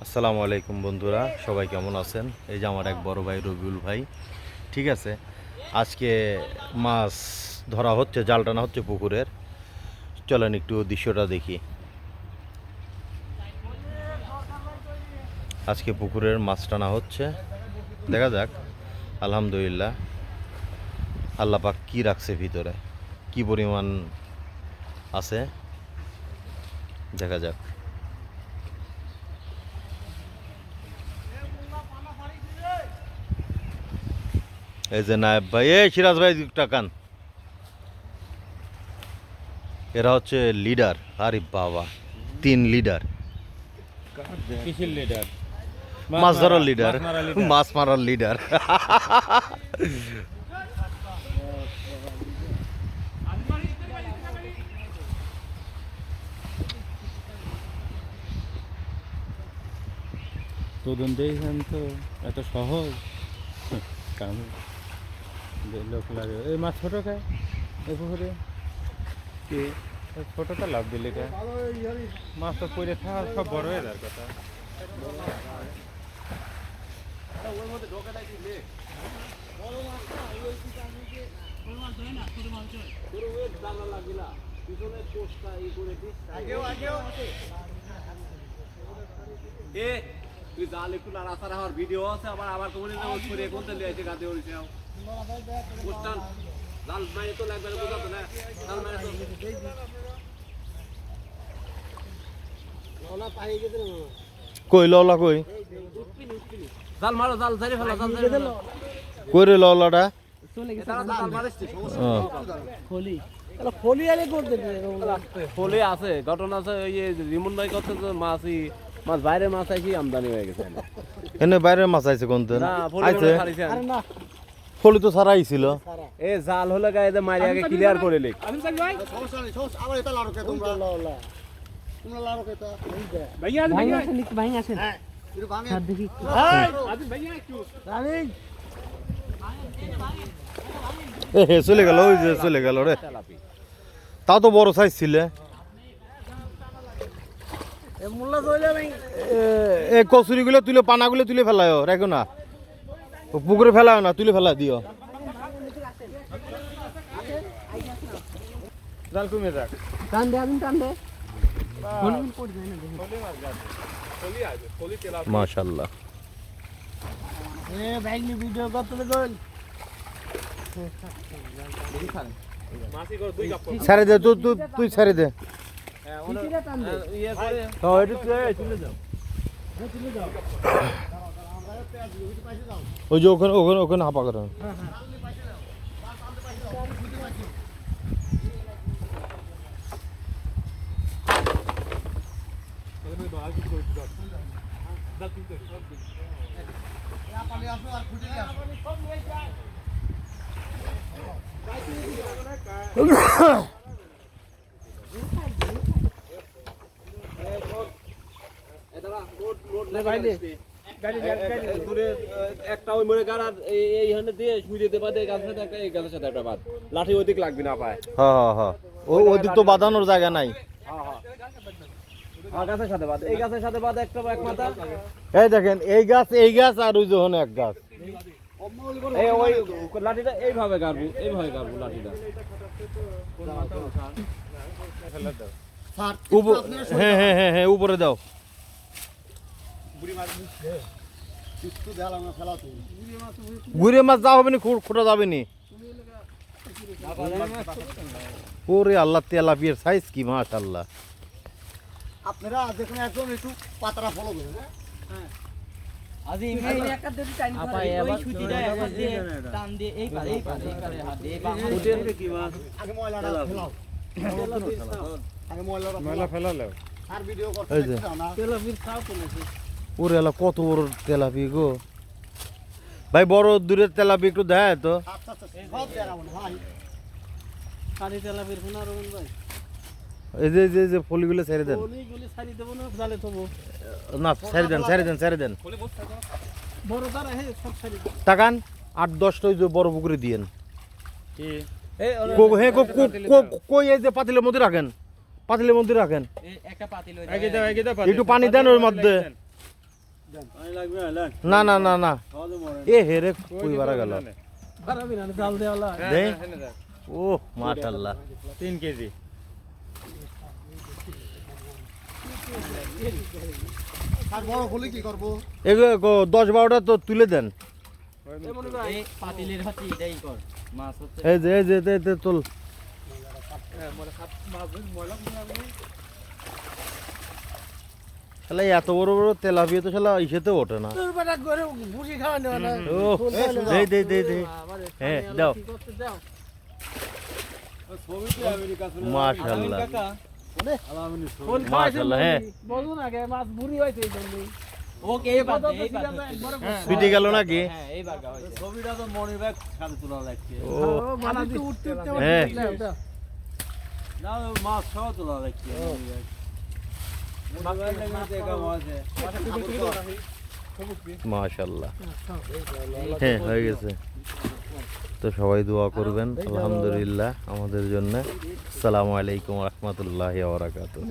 আসসালামু আলাইকুম বন্ধুরা, সবাই কেমন আছেন? এই যে আমার এক বড় ভাই রবিউল ভাই, ঠিক আছে। আজকে মাছ ধরা হচ্ছে, জাল টানা হচ্ছে পুকুরের। চলেন একটু দৃশ্যটা দেখি। আজকে পুকুরের মাছ টানা হচ্ছে, দেখা যাক। আলহামদুলিল্লাহ, আল্লাহ পাক কী রাখছে ভিতরে, কি পরিমাণ আছে দেখা যাক। এই যে নায়েব ভাই, এই সিরাজ ভাই টাকান, এরা হচ্ছে লিডার। আরে বাবা, 3 লিডার, কিসের লিডার? মাছ ধরার লিডার, মাছ মারার লিডার। তদন্ত দেখেন তো, এত সহজ কাম। লোক লাগে এই মাছ ছোট খায় এই পুকুরে, কি ছোটটা লাভ দিলে খায়? মাছ তো পড়ে থাকা সব বড় হয়ে যার কথা। তুই জাল একটু নাড়াচাড়া হওয়ার ভিডিও আছে, আবার আবার কমনে করে কোনটা লিয়েছে গাদে উড়িছে বুঝতাম। জাল মারে তো লাগবে বুঝাতো না, জাল মারে তো ওলা পাই গেছে না। কই লওলা কই? জাল মারো, জাল জারি ফেলা, জাল জারি ফেলা। কই রে লওলাটা? চলে গেছে জাল মারছে সমস্যা। ফলি তাহলে ফলি আরে করতে ফলে আছে ঘটনা আছে। ওই রিমন ভাই কথা তো মাছ বাইরে মাছ আইছি আমদানি হয়ে গেছে এনে বাইরে মাছ আইছে কোন দিন? না। আইছে আরে না ফলি তো ছাড়াই ছিল। এ জাল হলে গায়ে মারি আগে ক্লিয়ার করে লিখ। আমি চাই ভাই সমস্যা নেই, সমস্যা আবার এটা লাড়কে তোমরা লওলা তোমরা লাড়কে তো ভাইয়া আসেন একটু ভাই আসেন হ্যাঁ একটু ভাঙে স্যার দেখি আদি ভাইয়া একটু আমি এ হে চলে গেল, ওই যে চলে গেল রে। তাও তো বড় সাইজ ছিল। এ মোল্লা চলে ভাই এ কচুরিগুলো তুলে, পানাগুলো তুলে ফেলায়, রেখো না পুকুরে ফেলায় না, তুলে ফেলা দিও। জাল কমে যাক। টান দে আমি টান দে মাশাআল্লাহ। এ ব্যাগ নি ভিডিও করতে গোল ছেড়ে দে, তুই ছেড়ে দে। কিরে টান দে ওই যে ওখানে ওখানে ওখানে হাঁপা করেন। দূরে একটা ওই মরে গাড়ার এইখানে দিয়ে শুই দিতে পারে, এই গাছের সাথে একটা, এই গাছের সাথে একটা বাদ লাঠি ওদিক লাগবে না পায়। হ্যাঁ হ্যাঁ হ্যাঁ, ওদিক তো বাঁধানোর জায়গা নাই। আর গাছের সাথে বাদ, এই গাছের সাথে বাদ একটা এক মাথা। এই দেখেন, এই গাছ আর ওই যখন এক গাছ। এই ওই লাঠিটা এইভাবে গাড়বো, এইভাবে গাড়বো লাঠিটা। হ্যাঁ হ্যাঁ হ্যাঁ হ্যাঁ, উপরে দাও। একটু দেখাল আমরা ফেলা তো ঘুরে মাছ যা হবে না, খোটা যাবে নি। ওরে আল্লাহ, তেলাপিয়ার সাইজ কি মাশাআল্লাহ। আপনারা যেখানে একদম একটু পাতাটা ফলো করুন। হ্যাঁ আজি এই একটা দুটি টাইম করে ওই সুতিটা একবার দিয়ে টান দিয়ে এই পারে হাত দিয়ে ফুটের কি মাছ আগে ময়লাটা ফেলাও, আগে ময়লাটা মেলা ফেলালে আর ভিডিও করতে এই যে। চাও না তেল ফির খাও পেলেছে ওরে আল্লাহ, কত বড় তেলাপি গো ভাই। বড় দূরের তেলাপি একটু দেয় তো। আচ্ছা আচ্ছা সব দেখাবো না ভাই। কালি তেল ফির কোনা রবন ভাই এই যে ফলিগুলো ছেড়ে দেন। ওলি গুলি ছাড়ি দেব না জালে তবু না, ছেড়ে দেন। বড় দাঁড়া হে সব ছাড়ি তাকান 8-10টা ওই যে বড় পুকুরে দিয়েন। কি কই এই যে পাতিলের মধ্যে রাখেন, এই একটা পাতিল আগে দাও একটু পানি দেন ওর মধ্যে। না না না না এ হেরে কই বারা গেল দে ও মাশাআল্লাহ 3 কেজি আর বড় হলে কি করবো? এগুলো 10-12টা তো তুলে দেন এই পাতিলের হচ্ছে এটাই কর মাছ হচ্ছে এই যে দে তোল শালা এত বড় বড় তেলাপিয়া তো শালা ইসেতে ওঠে না ও দে হ্যাঁ দাও মাশাআল্লাহ মাশাআল্লাহ হ্যাঁ ওকে এই পাতে পিটে গেল নাকি হ্যাঁ এই বাগা হইছে ছবিটা তো মনির ভাই সামনে তোলা লাগছে ও হ্যাঁ না মাছ সহ তোলা লাগছে মাশাআল্লাহ হ্যাঁ হয়ে গেছে তো সবাই দোয়া করবেন আলহামদুলিল্লাহ আমাদের জন্য আসসালামু আলাইকুম ওয়া রাহমাতুল্লাহি ওয়া বারাকাতুহু